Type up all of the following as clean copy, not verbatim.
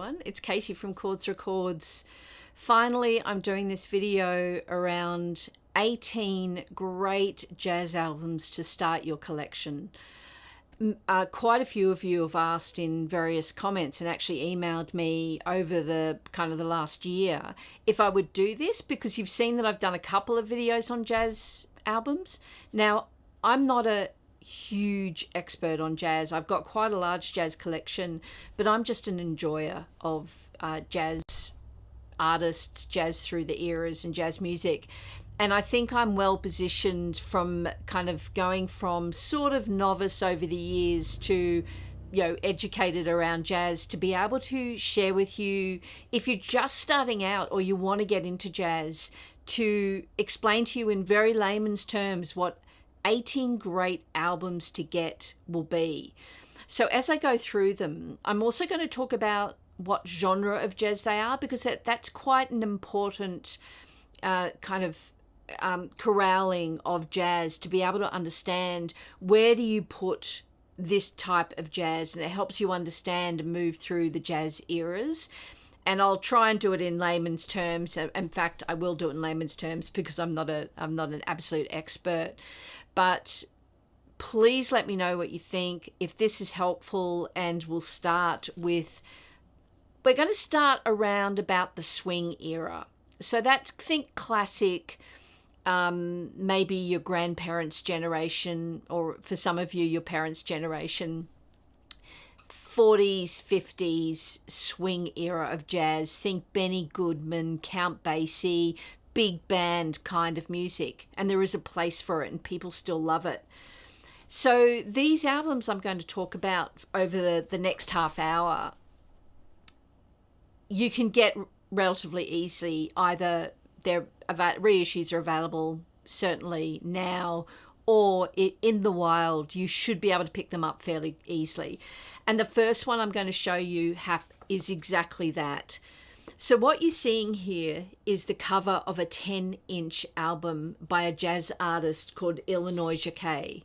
everyone. It's Katie from Chords Records. Finally, I'm doing this video around 18 great jazz albums to start your collection. Quite a few of you have asked in various comments and actually emailed me over the last year if I would do this, because you've seen that I've done a couple of videos on jazz albums. Now, I'm not a huge expert on jazz. I've got quite a large jazz collection, but I'm just an enjoyer of jazz artists, jazz through the eras and jazz music. And I think I'm well positioned from kind of going from sort of novice over the years to, educated around jazz, to be able to share with you, if you're just starting out or you want to get into jazz, to explain to you in very layman's terms what 18 great albums to get will be. So as I go through them, I'm also going to talk about what genre of jazz they are, because that's quite an important corralling of jazz, to be able to understand where do you put this type of jazz, and it helps you understand and move through the jazz eras. And I'll try and do it in layman's terms. In fact, I will do it in layman's terms because I'm not an absolute expert. But please let me know what you think, if this is helpful, and we'll start with, we're going to start around about the swing era. So that's, think classic, maybe your grandparents' generation, or for some of you, your parents' generation, 40s, 50s swing era of jazz. Think Benny Goodman, Count Basie, big band kind of music, and there is a place for it and people still love it. So these albums I'm going to talk about over the next half hour, you can get relatively easily. Either their reissues are available certainly now, or in the wild you should be able to pick them up fairly easily. And the first one I'm going to show you is exactly that. So what you're seeing here is the cover of a 10-inch album by a jazz artist called Illinois Jacquet.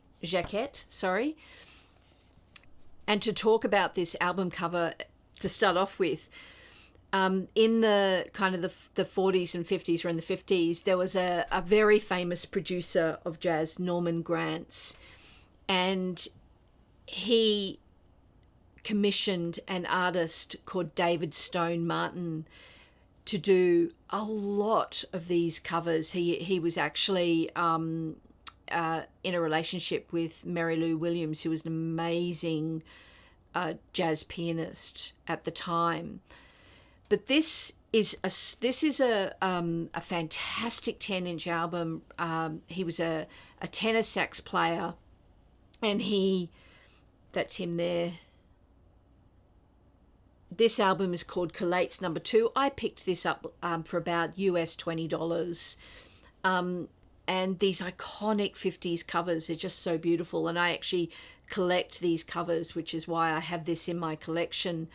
And to talk about this album cover, to start off with, in the kind of the 40s and 50s, or in the 50s, there was a very famous producer of jazz, Norman Granz, and he commissioned an artist called David Stone Martin to do a lot of these covers. He was actually in a relationship with Mary Lou Williams, who was an amazing jazz pianist at the time. But this is a fantastic 10-inch album. He was a tenor sax player, and that's him there. This album is called Collates No. 2. I picked this up for about US $20. And these iconic 50s covers are just so beautiful. And I actually collect these covers, which is why I have this in my collection.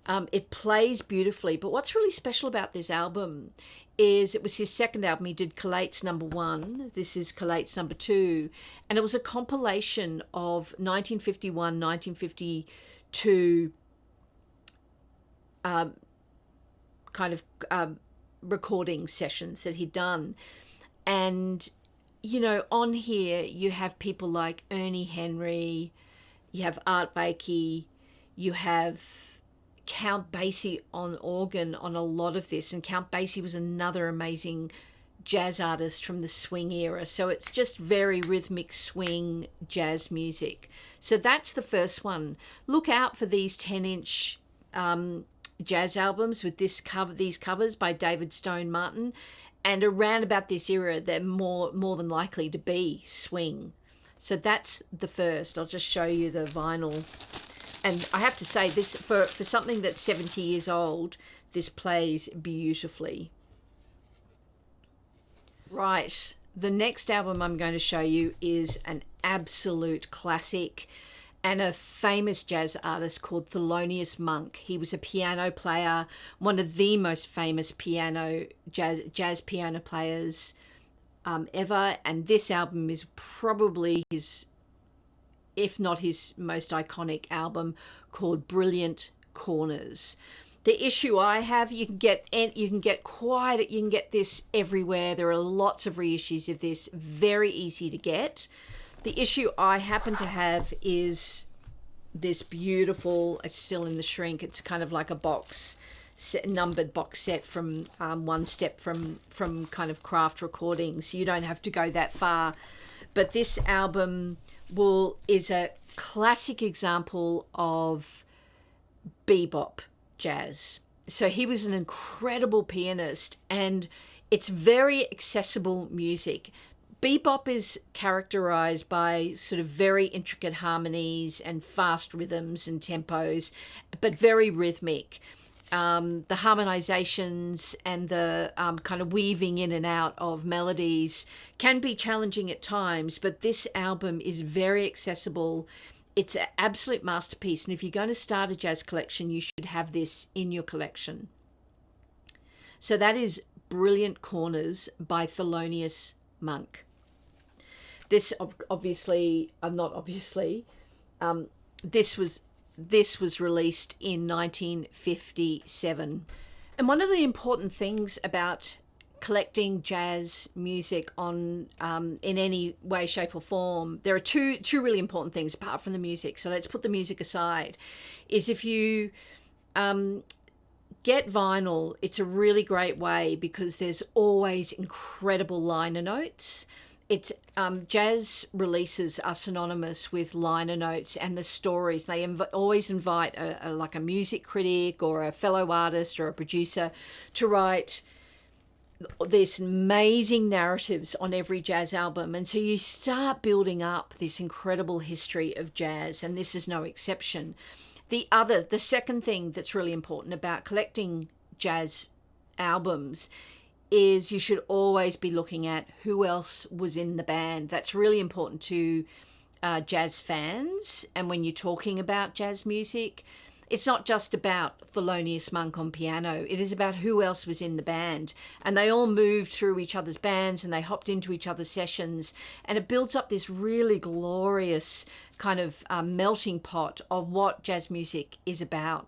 It plays beautifully. But what's really special about this album is it was his second album. He did Collates No. 1. This is Collates No. 2. And it was a compilation of 1951, 1952 recording sessions that he'd done. And, on here you have people like Ernie Henry, you have Art Blakey, you have Count Basie on organ on a lot of this. And Count Basie was another amazing jazz artist from the swing era. So it's just very rhythmic swing jazz music. So that's the first one. Look out for these 10-inch jazz albums with these covers by David Stone Martin, and around about this era they're more than likely to be swing. So that's the first. I'll just show you the vinyl, and I have to say, this for something that's 70 years old, this plays beautifully. Right, the next album I'm going to show you is an absolute classic and a famous jazz artist called Thelonious Monk. He was a piano player, one of the most famous jazz piano players ever. And this album is probably his, if not his most iconic album, called Brilliant Corners. The issue I have, you can get this everywhere. There are lots of reissues of this, very easy to get. The issue I happen to have is this beautiful, it's still in the shrink, it's kind of like a box set, numbered box set from One Step from kind of Craft Recordings. You don't have to go that far, but this album is a classic example of bebop jazz. So he was an incredible pianist, and it's very accessible music. Bebop is characterized by sort of very intricate harmonies and fast rhythms and tempos, but very rhythmic. The harmonizations and the kind of weaving in and out of melodies can be challenging at times, but this album is very accessible. It's an absolute masterpiece, and if you're going to start a jazz collection, you should have this in your collection. So that is Brilliant Corners by Thelonious Monk. This this was released in 1957. And one of the important things about collecting jazz music on in any way, shape or form, there are two really important things apart from the music. So let's put the music aside. Is if you get vinyl, it's a really great way because there's always incredible liner notes. It's jazz releases are synonymous with liner notes and the stories. They always invite like a music critic or a fellow artist or a producer to write these amazing narratives on every jazz album. And so you start building up this incredible history of jazz, and this is no exception. The second thing that's really important about collecting jazz albums is you should always be looking at who else was in the band. That's really important to jazz fans. And when you're talking about jazz music, it's not just about Thelonious Monk on piano. It is about who else was in the band. And they all moved through each other's bands and they hopped into each other's sessions. And it builds up this really glorious kind of melting pot of what jazz music is about.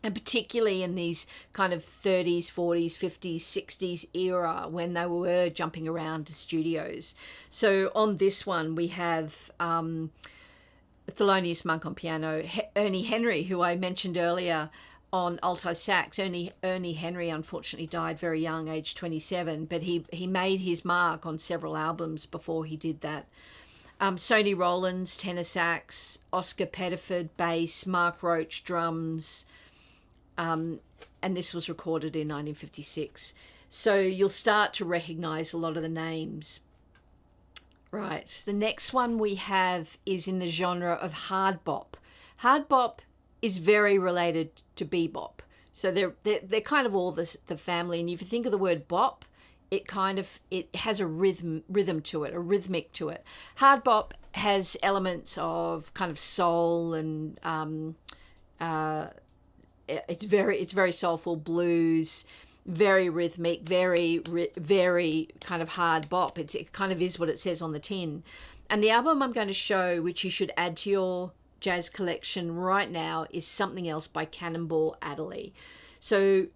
And particularly in these kind of 30s, 40s, 50s, 60s era when they were jumping around to studios. So on this one, we have Thelonious Monk on piano, Ernie Henry, who I mentioned earlier, on alto sax. Ernie Henry unfortunately died very young, age 27, but he made his mark on several albums before he did that. Sonny Rollins, tenor sax, Oscar Pettiford, bass, Mark Roach, drums, and this was recorded in 1956. So you'll start to recognize a lot of the names. Right, the next one we have is in the genre of hard bop. Hard bop is very related to bebop. So they're kind of all the family. And if you think of the word bop, it has a rhythm to it, a rhythmic to it. Hard bop has elements of kind of soul and it's very soulful, blues, very rhythmic, very kind of hard bop. It kind of is what it says on the tin. And the album I'm going to show, which you should add to your jazz collection right now, is Something Else by Cannonball Adderley. So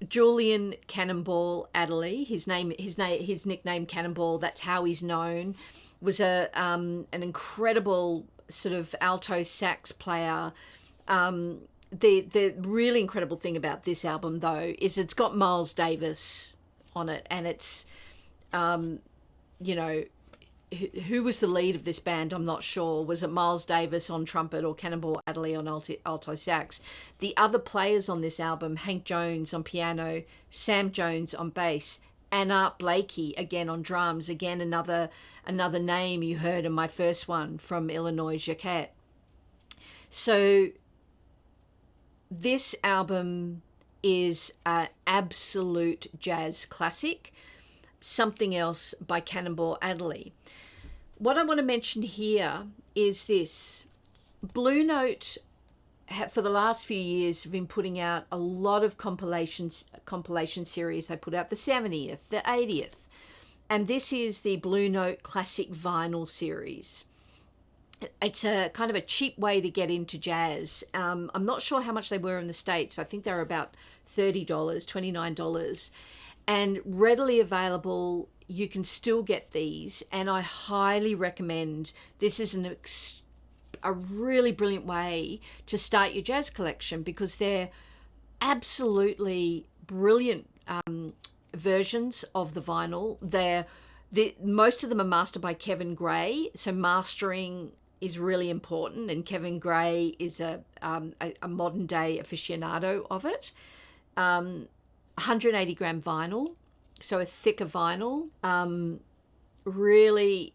Julian Cannonball Adderley, his nickname Cannonball, that's how he's known, was an incredible sort of alto sax player. The really incredible thing about this album, though, is it's got Miles Davis on it, and it's, who was the lead of this band? I'm not sure. Was it Miles Davis on trumpet or Cannonball Adderley on alto sax? The other players on this album, Hank Jones on piano, Sam Jones on bass, and Art Blakey again on drums. Again, another name you heard in my first one from Illinois Jacquet. So this album is an absolute jazz classic. Something Else by Cannonball Adderley. What I want to mention here is this. Blue Note, for the last few years, have been putting out a lot of compilation series. They put out the 70th, the 80th, and this is the Blue Note Classic Vinyl series. it's a kind of a cheap way to get into jazz. I'm not sure how much they were in the States, but I think they were about $30, $29, and readily available. You can still get these, and I highly recommend. This is a really brilliant way to start your jazz collection, because they're absolutely brilliant versions of the vinyl. Most of them are mastered by Kevin Gray, so mastering is really important, and Kevin Gray is a modern day aficionado of it. 180 gram vinyl, so a thicker vinyl. Really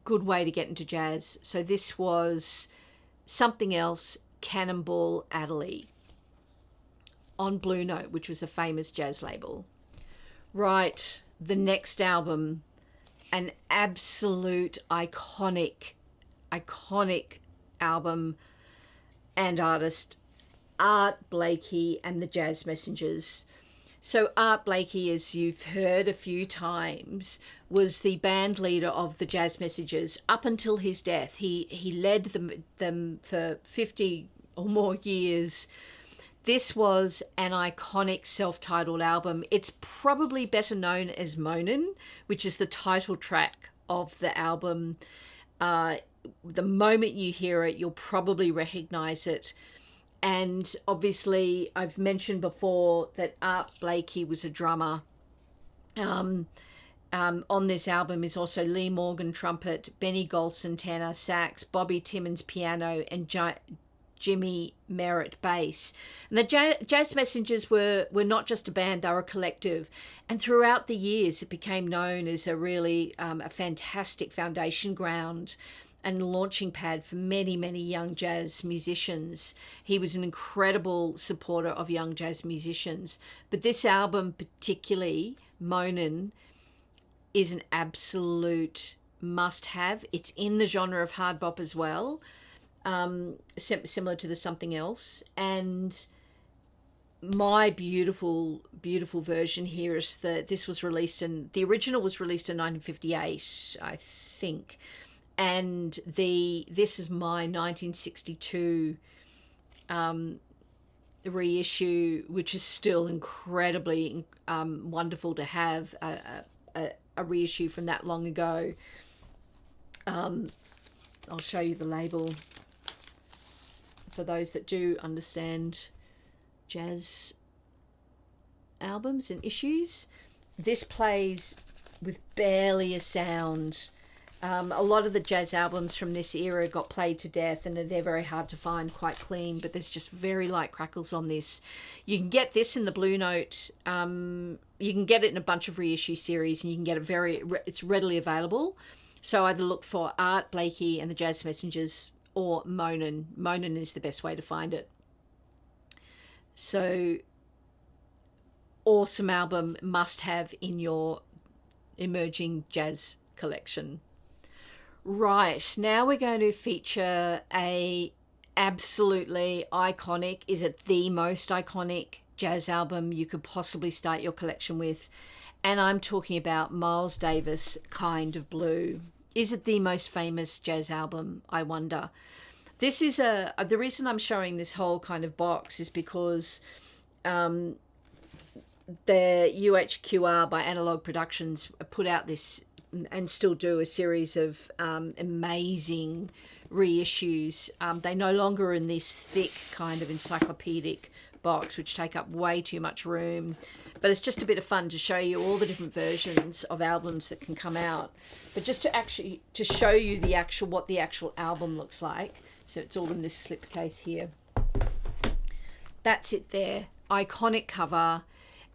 good way to get into jazz. So this was Something Else, Cannonball Adderley on Blue Note, which was a famous jazz label. Right, the next album, an absolute iconic album and artist, Art Blakey and the Jazz Messengers. So Art Blakey, as you've heard a few times, was the band leader of the Jazz Messengers up until his death. He led them for 50 or more years. This was an iconic self-titled album. It's probably better known as Moanin', which is the title track of the album. The moment you hear it, you'll probably recognize it. And obviously, I've mentioned before that Art Blakey was a drummer. On this album is also Lee Morgan trumpet, Benny Golson tenor, sax, Bobby Timmons piano, and Jimmy Merritt bass. And the Jazz Messengers were not just a band, they were a collective. And throughout the years, it became known as a really a fantastic foundation ground and launching pad for many, many young jazz musicians. He was an incredible supporter of young jazz musicians. But this album particularly, Moanin', is an absolute must-have. It's in the genre of hard bop as well, similar to the Something Else. And my beautiful, beautiful version here is that this was released the original was released in 1958, I think. And this is my 1962 reissue, which is still incredibly wonderful to have a reissue from that long ago. I'll show you the label for those that do understand jazz albums and issues. This plays with barely a sound. A lot of the jazz albums from this era got played to death, and they're very hard to find, quite clean, but there's just very light crackles on this. You can get this in the Blue Note. You can get it in a bunch of reissue series, and you can get it it's readily available. So either look for Art Blakey and the Jazz Messengers or Moanin'. Moanin' is the best way to find it. So awesome album, must have in your emerging jazz collection. Right, now we're going to feature a absolutely iconic, is it the most iconic jazz album you could possibly start your collection with? And I'm talking about Miles Davis, Kind of Blue. Is it the most famous jazz album, I wonder? This is the reason I'm showing this whole kind of box is because the UHQR by Analog Productions put out this, and still do, a series of amazing reissues. They no longer are in this thick kind of encyclopedic box, which take up way too much room. But it's just a bit of fun to show you all the different versions of albums that can come out. But just to show you what the actual album looks like. So it's all in this slipcase here. That's it there. Iconic cover.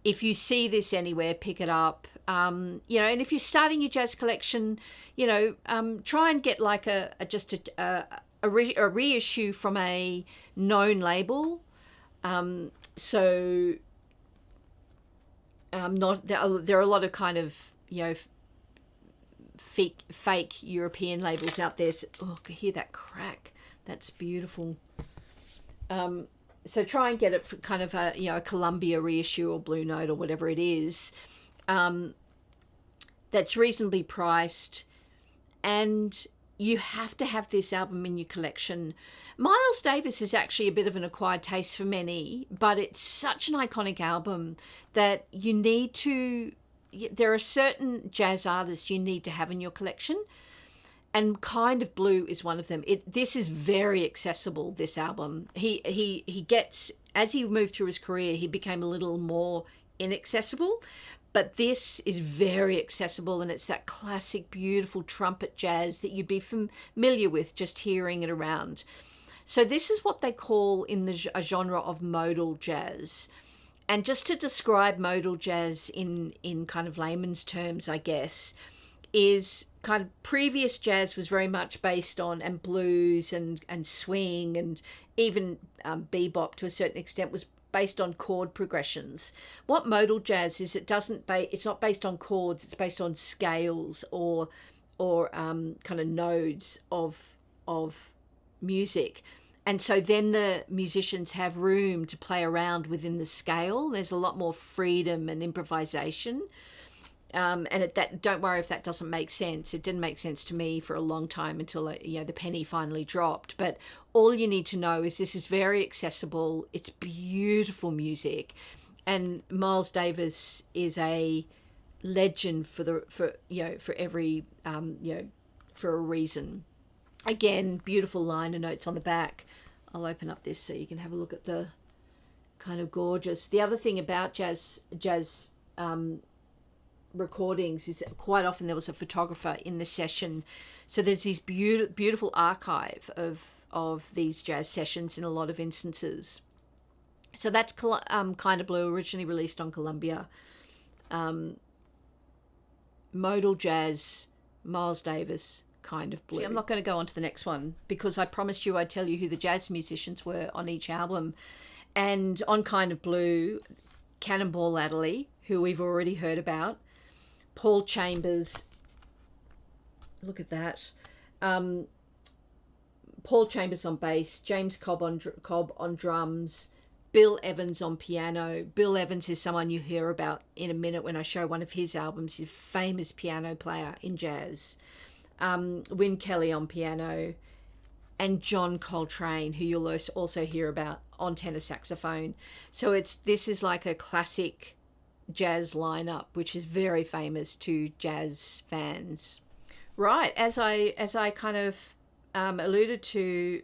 If you see this anywhere, pick it up. And if you're starting your jazz collection, try and get like a reissue from a known label. There are a lot of kind of fake European labels out there. So, I can hear that crack. That's beautiful. So try and get it for kind of a Columbia reissue or Blue Note or whatever it is. That's reasonably priced, and you have to have this album in your collection. Miles Davis is actually a bit of an acquired taste for many, but it's such an iconic album that you need to, there are certain jazz artists you need to have in your collection, and Kind of Blue is one of them. This is very accessible, this album. He gets, as he moved through his career, he became a little more inaccessible, but this is very accessible, and it's that classic, beautiful trumpet jazz that you'd be familiar with just hearing it around. So this is what they call in a genre of modal jazz. And just to describe modal jazz in kind of layman's terms, I guess, is kind of previous jazz was very much based on, and blues and swing and even bebop to a certain extent was based on chord progressions. What modal jazz is, it's not based on chords, it's based on scales or kind of nodes of music. And so then the musicians have room to play around within the scale. There's a lot more freedom and improvisation. Don't worry if that doesn't make sense. It didn't make sense to me for a long time until the penny finally dropped. But all you need to know is this is very accessible. It's beautiful music, and Miles Davis is a legend for a reason. Again, beautiful liner notes on the back. I'll open up this so you can have a look at the kind of gorgeous. The other thing about jazz recordings is that quite often there was a photographer in the session, so there's this beautiful archive of these jazz sessions in a lot of instances. So that's Kind of Blue, originally released on Columbia. Modal jazz, Miles Davis, Kind of Blue. I'm not going to go on to the next one because I promised you I'd tell you who the jazz musicians were on each album. And on Kind of Blue, Cannonball Adderley, who we've already heard about, Paul Chambers, look at that, Paul Chambers on bass, James Cobb on drums, Bill Evans on piano. Bill Evans is someone you hear about in a minute when I show one of his albums. He's a famous piano player in jazz. Wyn Kelly on piano, and John Coltrane, who you'll also hear about, on tenor saxophone. So this is like a classic jazz lineup, which is very famous to jazz fans. Right, as I kind of alluded to,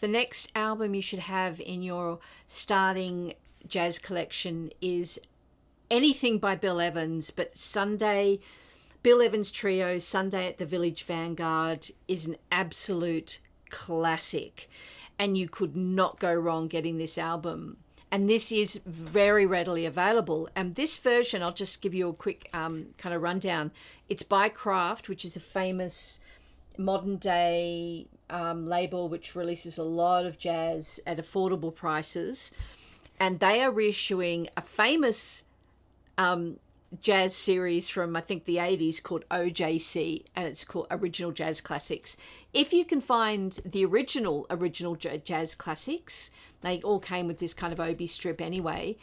the next album you should have in your starting jazz collection is anything by Bill Evans, but Bill Evans Trio, Sunday at the Village Vanguard, is an absolute classic, and you could not go wrong getting this album. And this is very readily available. And this version, I'll just give you a quick kind of rundown. It's by Kraft, which is a famous modern day label which releases a lot of jazz at affordable prices. And they are reissuing a famous jazz series from, I think, the 80s called OJC, and it's called Original Jazz Classics. If you can find the original jazz classics, they all came with this kind of obi strip anyway,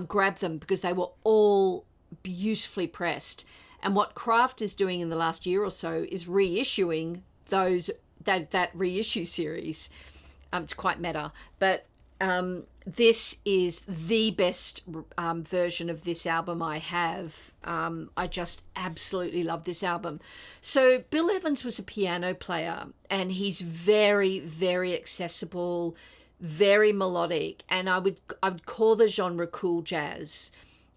grab them because they were all beautifully pressed. And what Kraft is doing in the last year or so is reissuing that reissue series. It's quite meta, but this is the best version of this album I have. I just absolutely love this album. So Bill Evans was a piano player, and he's very, very accessible, very melodic, and I would call the genre cool jazz.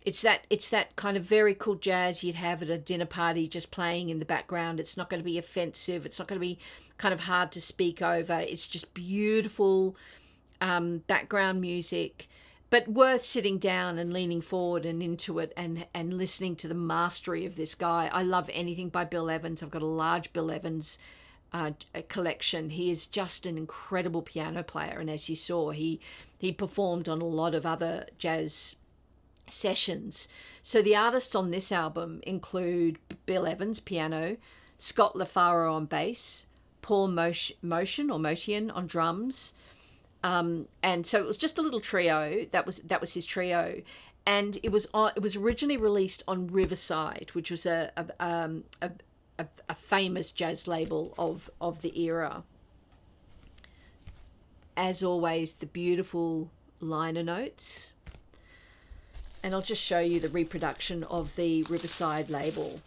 It's that kind of very cool jazz you'd have at a dinner party just playing in the background. It's not going to be offensive. It's not going to be kind of hard to speak over. It's just beautiful background music, but worth sitting down and leaning forward and into it and listening to the mastery of this guy. I love anything by Bill Evans. I've got a large Bill Evans collection. He is just an incredible piano player, and as you saw, he performed on a lot of other jazz sessions. So the artists on this album include Bill Evans piano, Scott LaFaro on bass, Paul Motian on drums, and so it was just a little trio. That was his trio, and it was originally released on Riverside, which was a a famous jazz label of the era. As always, the beautiful liner notes. And I'll just show you the reproduction of the Riverside label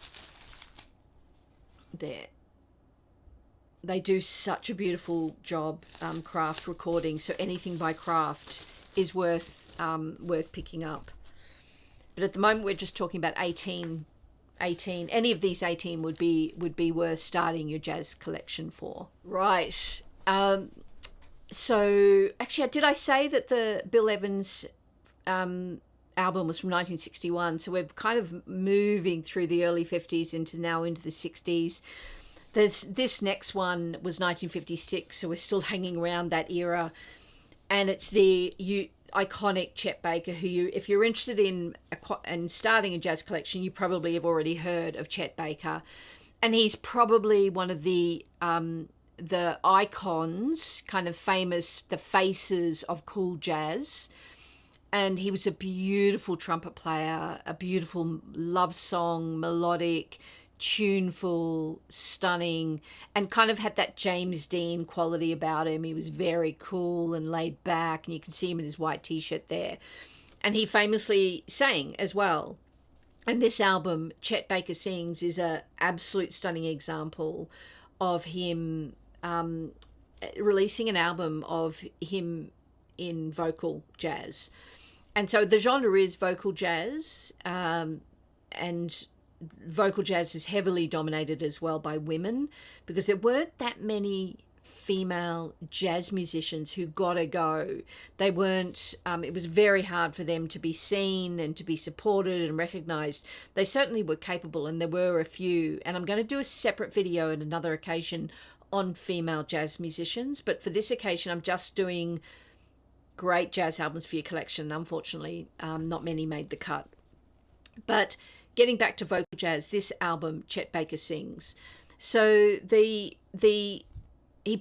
there. They do such a beautiful job, Craft recording. So anything by Craft is worth picking up. But at the moment, we're just talking about 18. Any of these 18 would be worth starting your jazz collection for. Right. So actually, did I say that the Bill Evans album was from 1961? So we're kind of moving through the early 50s into the 60s. This next one was 1956, so we're still hanging around that era, and it's the iconic Chet Baker, who if you're interested in starting a jazz collection, you probably have already heard of Chet Baker, and he's probably one of the icons, kind of famous, the faces of cool jazz. And he was a beautiful trumpet player, a beautiful love song, melodic, tuneful, stunning, and kind of had that James Dean quality about him. He was very cool and laid back, and you can see him in his white t-shirt there. And he famously sang as well. And this album, Chet Baker Sings, is a absolute stunning example of him releasing an album of him in vocal jazz. And so the genre is vocal jazz, and vocal jazz is heavily dominated as well by women, because there weren't that many female jazz musicians who got a go. They weren't, it was very hard for them to be seen and to be supported and recognized. They certainly were capable, and there were a few, and I'm going to do a separate video at another occasion on female jazz musicians, but for this occasion I'm just doing great jazz albums for your collection. Unfortunately, not many made the cut. But getting back to vocal jazz, this album, Chet Baker Sings. So he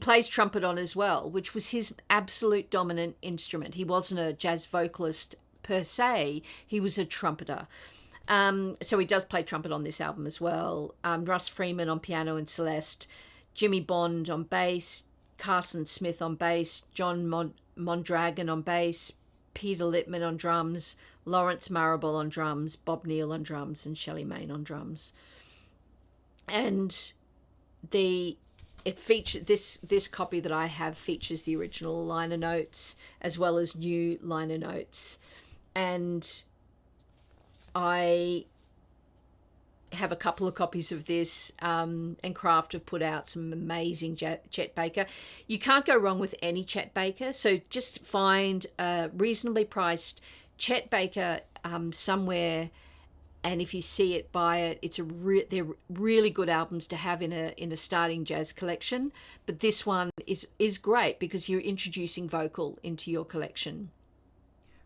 plays trumpet on as well, which was his absolute dominant instrument. He wasn't a jazz vocalist per se, he was a trumpeter. So he does play trumpet on this album as well. Russ Freeman on piano and Celeste, Jimmy Bond on bass, Carson Smith on bass, John Mondragon on bass, Peter Littman on drums, Lawrence Marable on drums, Bob Neal on drums, and Shelley Main on drums. And it features this copy that I have features the original liner notes as well as new liner notes. And I have a couple of copies of this, and Craft have put out some amazing Chet Baker. You can't go wrong with any Chet Baker, so just find a reasonably priced Chet Baker somewhere, and if you see it, buy it. They're really good albums to have in a starting jazz collection, but this one is great because you're introducing vocal into your collection.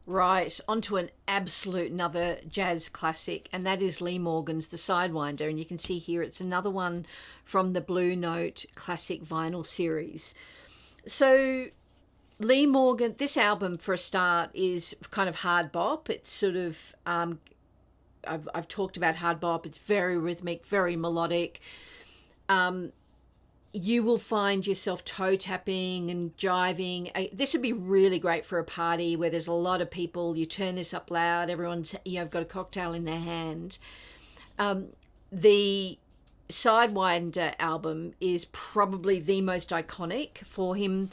Right, onto an absolute another jazz classic, and that is Lee Morgan's The Sidewinder. And you can see here it's another one from the Blue Note classic vinyl series. So Lee Morgan, this album for a start is kind of hard bop. It's sort of, I've talked about hard bop. It's very rhythmic, very melodic. You will find yourself toe tapping and jiving. This would be really great for a party where there's a lot of people. You turn this up loud. Everyone's, got a cocktail in their hand. The Sidewinder album is probably the most iconic for him,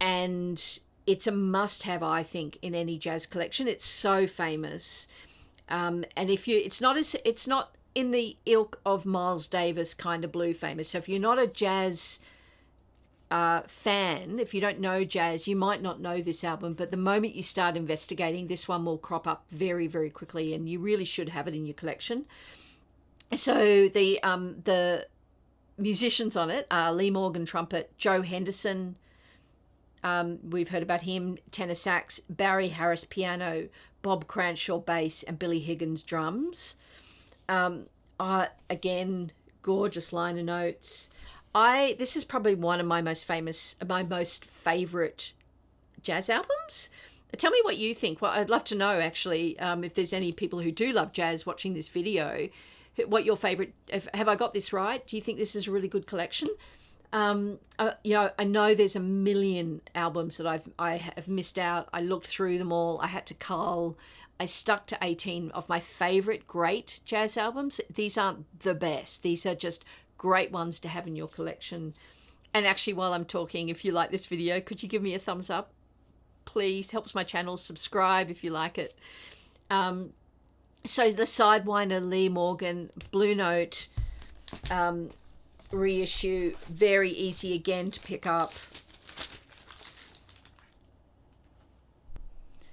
and it's a must-have, I think, in any jazz collection. It's so famous, and it's not in the ilk of Miles Davis kind of blue famous. So if you're not a jazz fan, if you don't know jazz, you might not know this album, but the moment you start investigating, this one will crop up very, very quickly, and you really should have it in your collection. So the musicians on it are Lee Morgan trumpet, Joe Henderson, we've heard about him, tenor sax, Barry Harris piano, Bob Cranshaw bass, and Billy Higgins drums. Again, gorgeous liner notes. This is probably one of my most favorite jazz albums. Tell me what you think. Well, I'd love to know, actually, if there's any people who do love jazz watching this video, what your favorite, have I got this right? Do you think this is a really good collection? You know, I know there's a million albums that I have missed out. I looked through them all. I had to cull. I stuck to 18 of my favorite great jazz albums. These aren't the best. These are just great ones to have in your collection. And actually, while I'm talking, if you like this video, could you give me a thumbs up? Please, helps my channel. Subscribe if you like it. So the Sidewinder Lee Morgan Blue Note reissue, very easy again to pick up.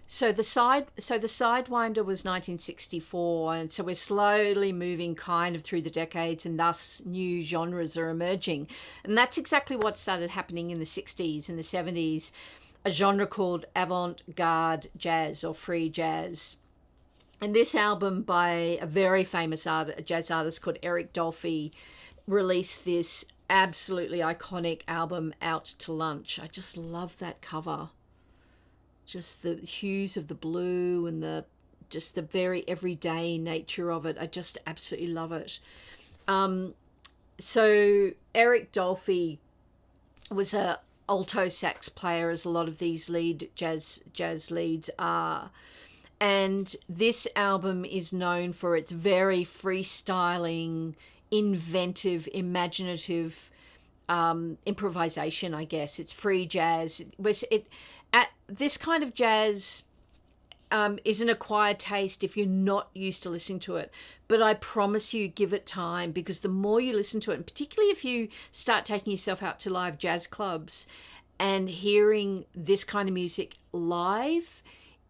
So the Sidewinder was 1964, and so we're slowly moving kind of through the decades, and thus new genres are emerging. And that's exactly what started happening in the 60s and the 70s, a genre called avant-garde jazz or free jazz. And this album by a very famous jazz artist called Eric Dolphy released this absolutely iconic album, Out to Lunch. I just love that cover. Just the hues of the blue and just the very everyday nature of it. I just absolutely love it. So Eric Dolphy was a alto sax player, as a lot of these jazz leads are. And this album is known for its very freestyling, inventive, imaginative improvisation, I guess. It's free jazz. This kind of jazz is an acquired taste if you're not used to listening to it. But I promise you, give it time, because the more you listen to it, and particularly if you start taking yourself out to live jazz clubs and hearing this kind of music live,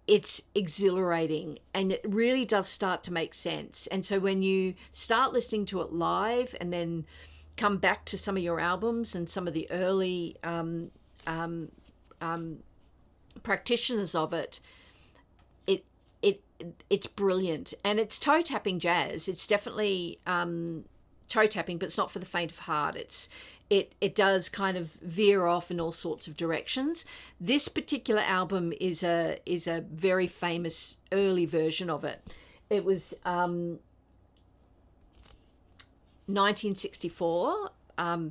it's exhilarating and it really does start to make sense. And so when you start listening to it live and then come back to some of your albums and some of the early practitioners of it, it's brilliant. And it's toe tapping jazz. It's definitely toe tapping, but it's not for the faint of heart. It does kind of veer off in all sorts of directions. This particular album is a very famous early version of it. It was 1964.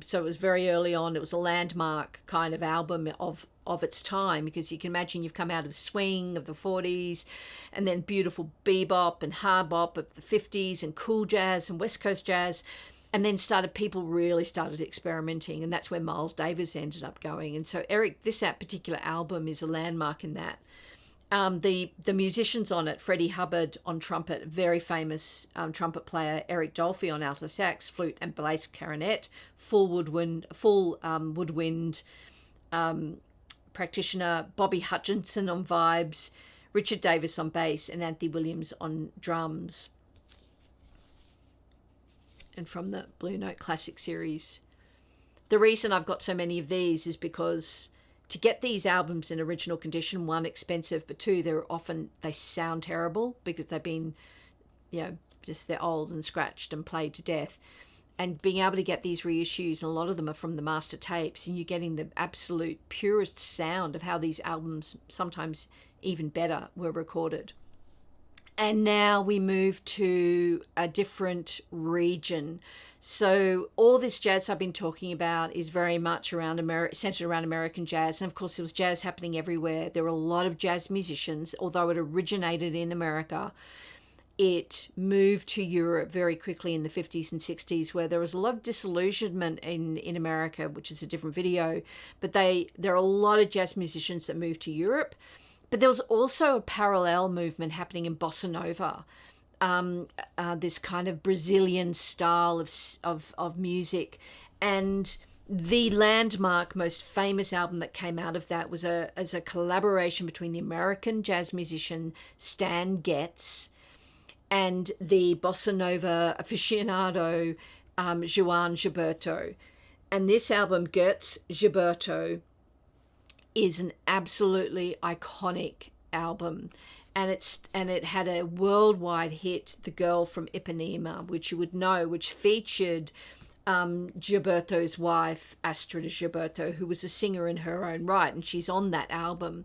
So it was very early on. It was a landmark kind of album of its time, because you can imagine you've come out of swing of the 40s and then beautiful bebop and hard bop of the 50s and cool jazz and West Coast jazz, and then people really started experimenting, and that's where Miles Davis ended up going. And so this particular album is a landmark in that. The musicians on it, Freddie Hubbard on trumpet, very famous trumpet player, Eric Dolphy on alto sax, flute and bass clarinet, full woodwind practitioner, Bobby Hutchinson on vibes, Richard Davis on bass, and Anthony Williams on drums. And from the Blue Note Classic series. The reason I've got so many of these is because to get these albums in original condition, one, expensive, but two, they sound terrible because they've been, they're old and scratched and played to death. And being able to get these reissues, and a lot of them are from the master tapes, and you're getting the absolute purest sound of how these albums, sometimes even better, were recorded. And now we move to a different region. So all this jazz I've been talking about is very much centered around American jazz. And of course, there was jazz happening everywhere. There were a lot of jazz musicians. Although it originated in America, it moved to Europe very quickly in the 50s and 60s, where there was a lot of disillusionment in America, which is a different video. But there are a lot of jazz musicians that moved to Europe. But there was also a parallel movement happening in Bossa Nova, this kind of Brazilian style of music. And the landmark, most famous album that came out of that was as a collaboration between the American jazz musician Stan Getz and the Bossa Nova aficionado João Gilberto. And this album, Getz Gilberto, is an absolutely iconic album, and it had a worldwide hit, The Girl from Ipanema, which you would know, which featured Gilberto's wife, Astrid Gilberto, who was a singer in her own right, and she's on that album.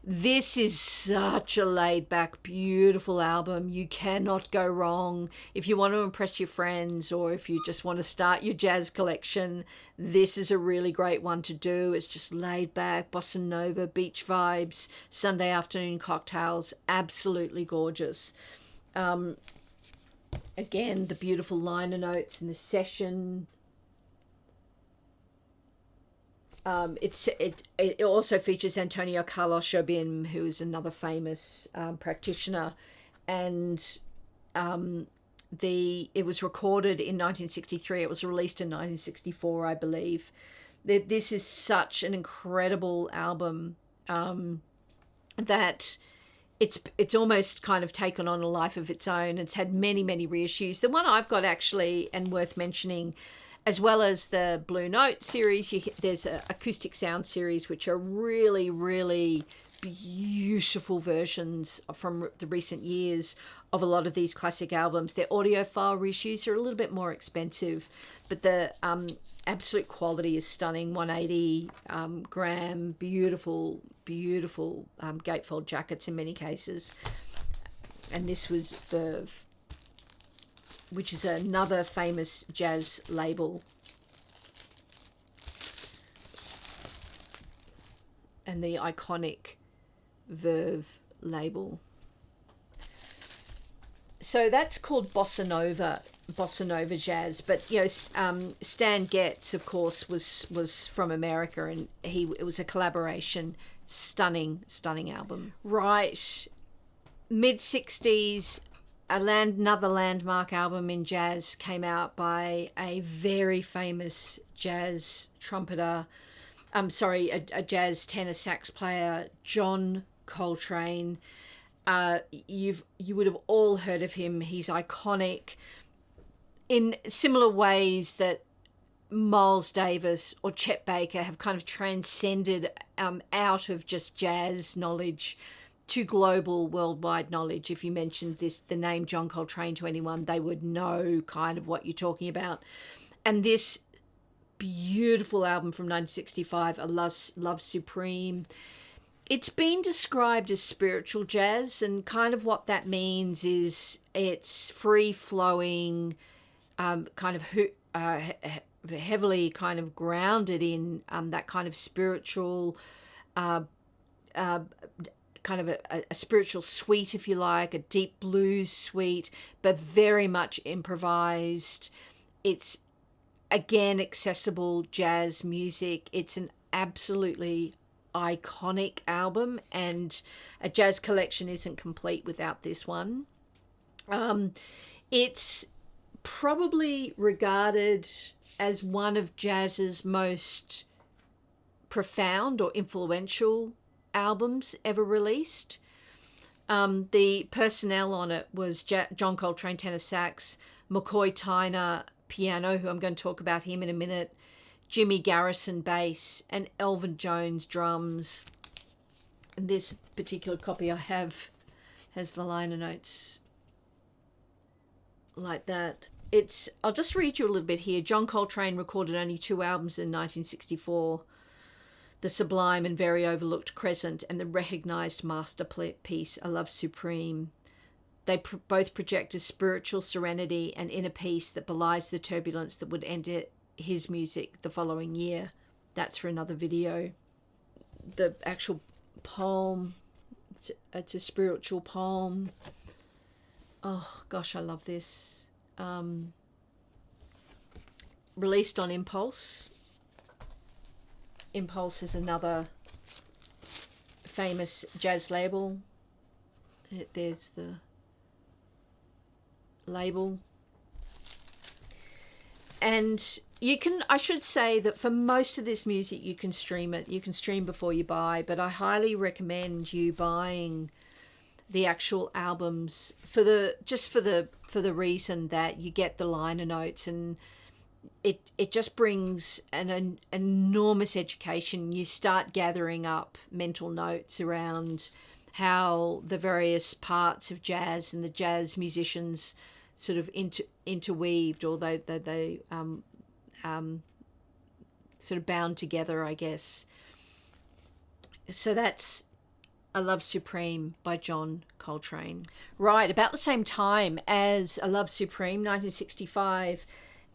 This is such a laid-back, beautiful album. You cannot go wrong. If you want to impress your friends, or if you just want to start your jazz collection, this is a really great one to do. It's just laid back, bossa nova, beach vibes, Sunday afternoon cocktails. Absolutely gorgeous. Again, the beautiful liner notes in the session. It also features Antonio Carlos Jobim, who is another famous practitioner, and it was recorded in 1963. It was released in 1964, I believe. This is such an incredible album that it's almost kind of taken on a life of its own. It's had many reissues. The one I've got, actually, and worth mentioning, as well as the Blue Note series, there's an acoustic sound series, which are really beautiful versions from the recent years of a lot of these classic albums. Their audiophile reissues are a little bit more expensive, but the absolute quality is stunning. 180 gram, beautiful gatefold jackets in many cases. And this was Verve, which is another famous jazz label. And the iconic Verve label. So that's called Bossa Nova jazz. But, you know, Stan Getz, of course, was from America, and it was a collaboration. Stunning album. Right. Mid-60s, another landmark album in jazz came out by a very famous jazz trumpeter, a jazz tenor sax player, John Coltrane. You would have all heard of him. He's iconic in similar ways that Miles Davis or Chet Baker have kind of transcended out of just jazz knowledge to global, worldwide knowledge. If you mentioned the name John Coltrane to anyone, they would know kind of what you're talking about. And this beautiful album from 1965, A Love Supreme, it's been described as spiritual jazz, and kind of what that means is it's free-flowing, kind of heavily kind of grounded in that kind of spiritual kind of a spiritual suite, if you like, a deep blues suite, but very much improvised. It's, again, accessible jazz music. It's an absolutely iconic album, and a jazz collection isn't complete without this one. It's probably regarded as one of jazz's most profound or influential albums ever released. The personnel on it was John Coltrane tenor sax, McCoy Tyner piano, who I'm going to talk about him in a minute, Jimmy Garrison bass, and Elvin Jones drums. And this particular copy I have has the liner notes like that. I'll just read you a little bit here. John Coltrane recorded only 2 albums in 1964. The sublime and very overlooked Crescent, and the recognised masterpiece, A Love Supreme. They both project a spiritual serenity and inner peace that belies the turbulence that would enter his music the following year. That's for another video. The actual poem, it's a spiritual poem. Oh gosh, I love this. Released on Impulse. Impulse is another famous jazz label. There's the label. And I should say that for most of this music, you can stream it. You can stream before you buy, but I highly recommend you buying the actual albums for the reason that you get the liner notes, and it just brings an enormous education. You start gathering up mental notes around how the various parts of jazz and the jazz musicians sort of interweaved, or they sort of bound together, I guess. So that's A Love Supreme by John Coltrane. Right, about the same time as A Love Supreme, 1965,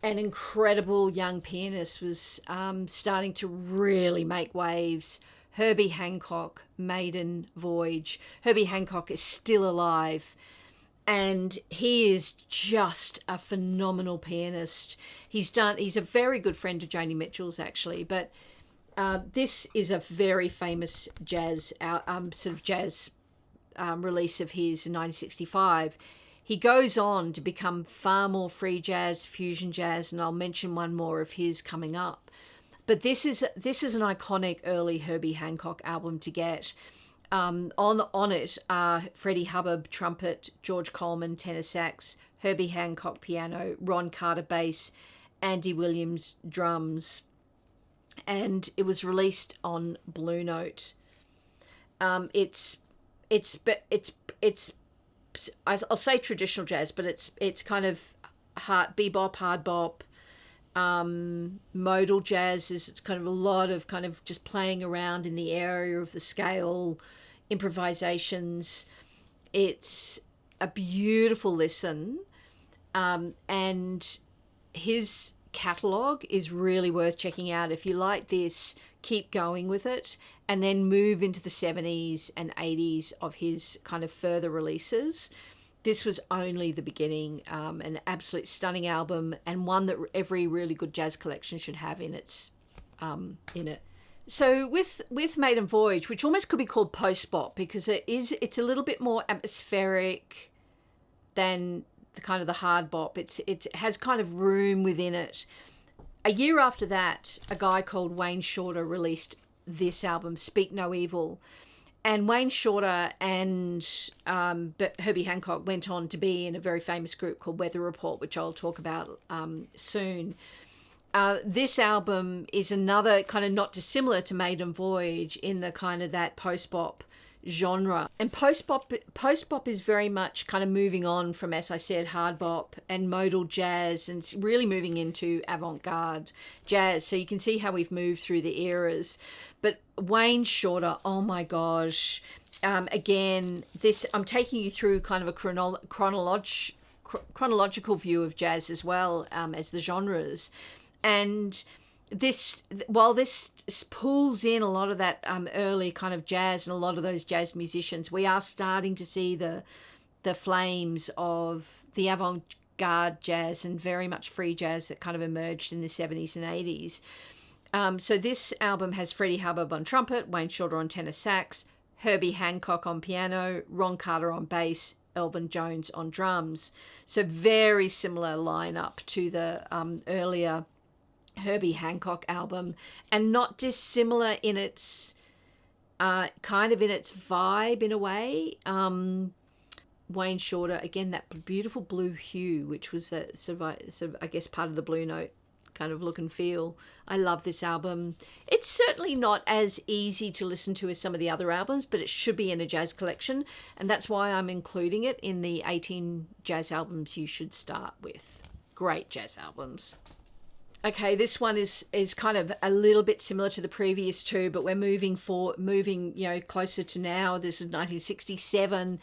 an incredible young pianist was starting to really make waves. Herbie Hancock, Maiden Voyage. Herbie Hancock is still alive, and he is just a phenomenal pianist. He's a very good friend to Joni Mitchell's, actually, but this is a very famous jazz release of his in 1965. He goes on to become far more free jazz, fusion jazz, and I'll mention one more of his coming up. But this is an iconic early Herbie Hancock album to get. On it are Freddie Hubbard trumpet, George Coleman tenor sax, Herbie Hancock piano, Ron Carter bass, Andy Williams drums, and it was released on Blue Note. It's I'll say traditional jazz, but it's kind of bebop, hard bop. Modal jazz is kind of a lot of kind of just playing around in the area of the scale, improvisations. It's a beautiful listen, and his catalogue is really worth checking out. If you like this, keep going with it, and then move into the 70s and 80s of his kind of further releases. This was only the beginning. An absolute stunning album, and one that every really good jazz collection should have in it. So with Maiden Voyage, which almost could be called post-bop, because it's a little bit more atmospheric than the kind of the hard bop. It has kind of room within it. A year after that, a guy called Wayne Shorter released this album, Speak No Evil. And Wayne Shorter and Herbie Hancock went on to be in a very famous group called Weather Report, which I'll talk about soon. This album is another kind of not dissimilar to Maiden Voyage in the kind of that post-bop genre. And post-bop is very much kind of moving on from, as I said, hard bop and modal jazz, and it's really moving into avant-garde jazz. So you can see how we've moved through the eras. But Wayne Shorter, oh my gosh. Again, I'm taking you through kind of a chronological view of jazz as well as the genres. And while this pulls in a lot of that early kind of jazz and a lot of those jazz musicians, we are starting to see the flames of the avant-garde jazz and very much free jazz that kind of emerged in the 70s and 80s. So this album has Freddie Hubbard on trumpet, Wayne Shorter on tenor sax, Herbie Hancock on piano, Ron Carter on bass, Elvin Jones on drums. So very similar lineup to the earlier Herbie Hancock album, and not dissimilar in its kind of in its vibe in a way. Wayne Shorter, again, that beautiful blue hue, which was a sort of I guess part of the Blue Note kind of look and feel. I love this album. It's certainly not as easy to listen to as some of the other albums, but it should be in a jazz collection, and that's why I'm including it in the 18 jazz albums you should start with. Great jazz albums. Okay, this one is kind of a little bit similar to the previous two, but we're moving closer to now. This is 1967,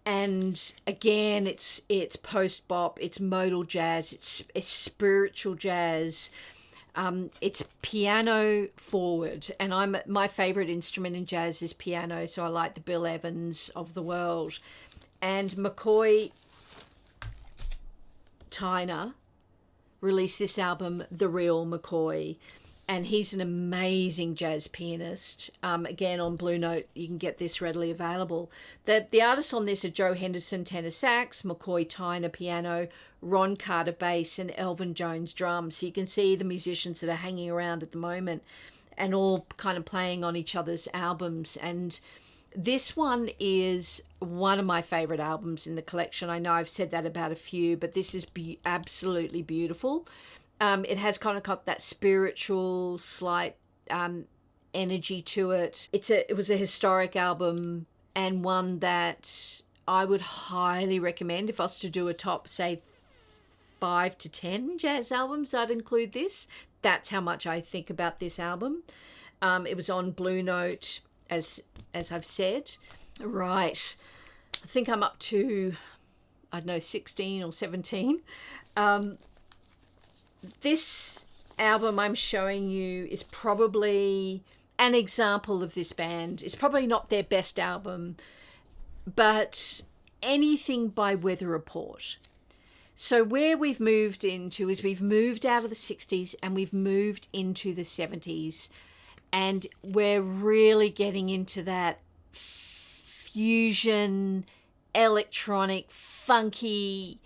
and again, it's post-bop, it's modal jazz, it's spiritual jazz. It's piano forward, and my favorite instrument in jazz is piano, so I like the Bill Evans of the world. And McCoy Tyner released this album, The Real McCoy, and he's an amazing jazz pianist. Again, on Blue Note, you can get this readily available. The artists on this are Joe Henderson tenor sax, McCoy Tyner piano, Ron Carter bass, and Elvin Jones drums. So you can see the musicians that are hanging around at the moment and all kind of playing on each other's albums. And this one is one of my favorite albums in the collection. I know I've said that about a few, but this is absolutely beautiful. It has kind of got that spiritual, slight energy to it. It was a historic album, and one that I would highly recommend. If I was to do a top, say, 5 to 10 jazz albums, I'd include this. That's how much I think about this album. It was on Blue Note. as I've said. Right, I think I'm up to, I don't know, 16 or 17. This album I'm showing you is probably an example of this band. It's probably not their best album, but anything by Weather Report. So where we've moved into is we've moved out of the 60s and we've moved into the 70s, and we're really getting into that fusion, electronic, funky,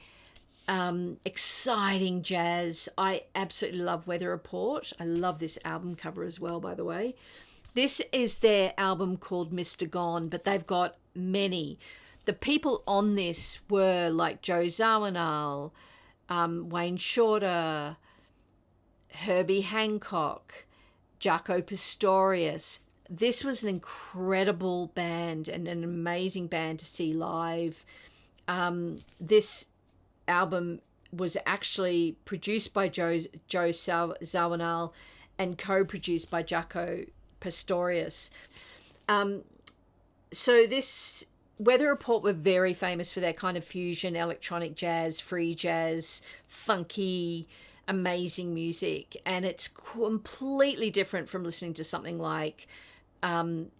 exciting jazz. I absolutely love Weather Report. I love this album cover as well, by the way. This is their album called Mr. Gone, but they've got many. The people on this were like Joe Zawinul, Wayne Shorter, Herbie Hancock, Jaco Pastorius. This was an incredible band and an amazing band to see live. This album was actually produced by Joe Zawinul and co-produced by Jaco Pastorius. So this Weather Report were very famous for their kind of fusion, electronic jazz, free jazz, funky, amazing music. And it's completely different from listening to something like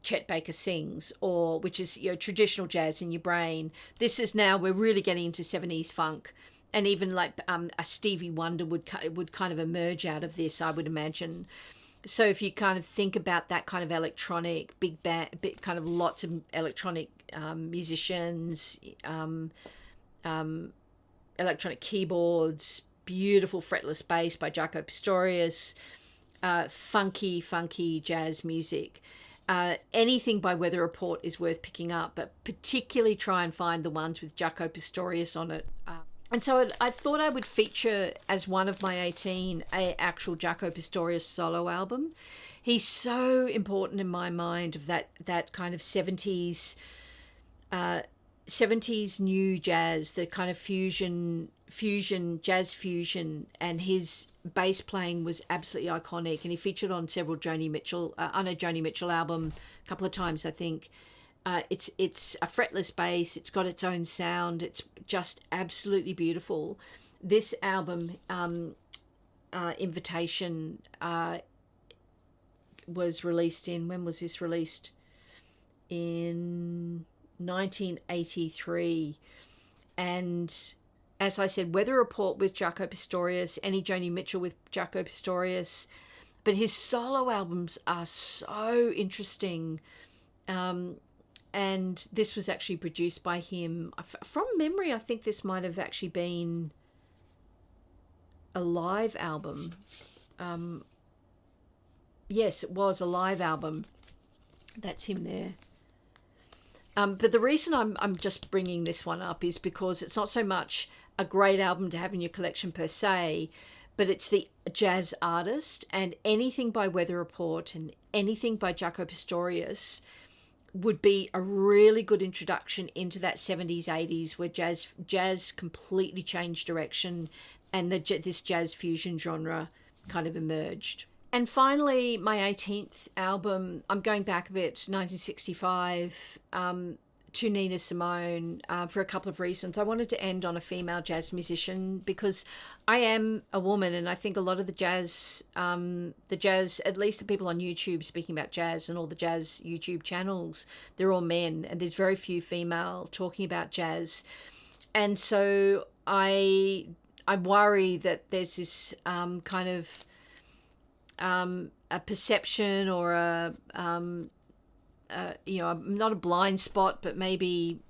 Chet Baker Sings, or which is, you know, traditional jazz in your brain. This is now, we're really getting into 70s funk, and even like a Stevie Wonder would kind of emerge out of this, I would imagine. So if you kind of think about that kind of electronic big band, kind of lots of electronic musicians, electronic keyboards, beautiful fretless bass by Jaco Pastorius, funky jazz music. Anything by Weather Report is worth picking up, but particularly try and find the ones with Jaco Pastorius on it. And so I thought I would feature as one of my 18 a actual Jaco Pastorius solo album. He's so important in my mind of that kind of 70s new jazz, the kind of jazz fusion, and his bass playing was absolutely iconic, and he featured on several Joni Mitchell album a couple of times, I think. It's a fretless bass, it's got its own sound, it's just absolutely beautiful. This album, Invitation, was released in, when was this released? In 1983. And as I said, Weather Report with Jaco Pastorius, any Joni Mitchell with Jaco Pastorius. But his solo albums are so interesting. And this was actually produced by him. From memory, I think this might have actually been a live album. Yes, it was a live album. That's him there. But the reason I'm just bringing this one up is because it's not so much a great album to have in your collection per se, but it's the jazz artist, and anything by Weather Report and anything by Jaco Pastorius would be a really good introduction into that 70s, 80s where jazz completely changed direction, and this jazz fusion genre kind of emerged. And finally, my 18th album, I'm going back a bit, 1965, to Nina Simone, for a couple of reasons. I wanted to end on a female jazz musician because I am a woman, and I think a lot of the jazz, at least the people on YouTube speaking about jazz and all the jazz YouTube channels, they're all men, and there's very few female talking about jazz. And so I worry that there's this kind of a perception or not a blind spot, but maybe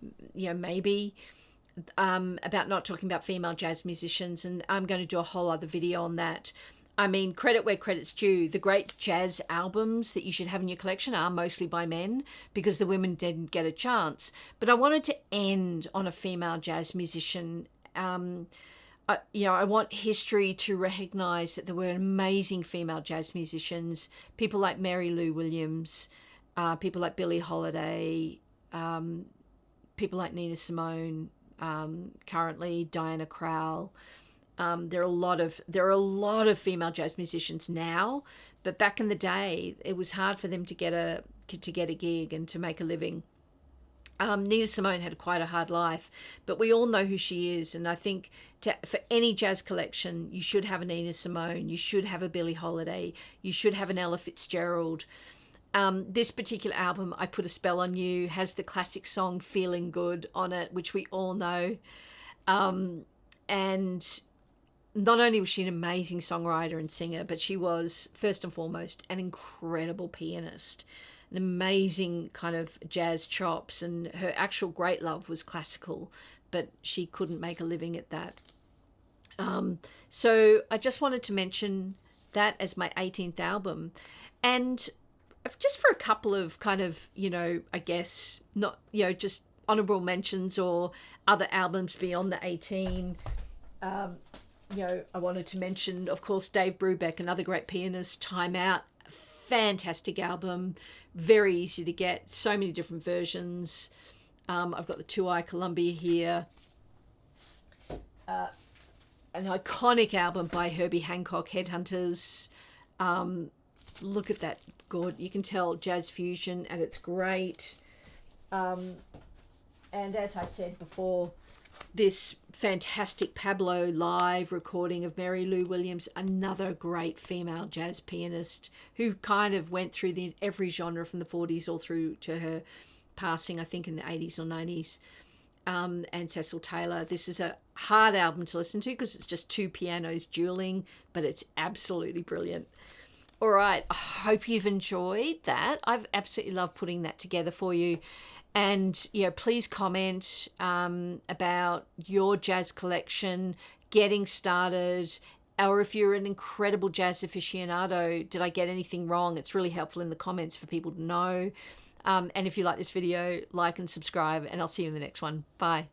about not talking about female jazz musicians. And I'm going to do a whole other video on that. I mean, credit where credit's due. The great jazz albums that you should have in your collection are mostly by men because the women didn't get a chance. But I wanted to end on a female jazz musician. I want history to recognize that there were amazing female jazz musicians, people like Mary Lou Williams, people like Billie Holiday, people like Nina Simone, currently Diana Krall. There are a lot of female jazz musicians now, but back in the day, it was hard for them to get to get a gig and to make a living. Nina Simone had quite a hard life, but we all know who she is. And I think for any jazz collection, you should have a Nina Simone, you should have a Billie Holiday, you should have an Ella Fitzgerald. This particular album, I Put a Spell on You, has the classic song Feeling Good on it, which we all know. And not only was she an amazing songwriter and singer, but she was, first and foremost, an incredible pianist. An amazing kind of jazz chops, and her actual great love was classical, but she couldn't make a living at that. So I just wanted to mention that as my 18th album. And just for a couple of kind of, I guess, not, just honorable mentions or other albums beyond the 18, I wanted to mention, of course, Dave Brubeck, another great pianist, Time Out, fantastic album, very easy to get, so many different versions. I've got the 2i Columbia here. An iconic album by Herbie Hancock, Headhunters. Look at that, good. You can tell jazz fusion at its great. And as I said before, this fantastic Pablo live recording of Mary Lou Williams, another great female jazz pianist who kind of went through every genre from the 40s all through to her passing, I think, in the 80s or 90s. And Cecil Taylor. This is a hard album to listen to because it's just two pianos dueling, but it's absolutely brilliant. All right, I hope you've enjoyed that. I've absolutely loved putting that together for you. And, please comment about your jazz collection, getting started, or if you're an incredible jazz aficionado, did I get anything wrong? It's really helpful in the comments for people to know. And if you like this video, like and subscribe, and I'll see you in the next one. Bye.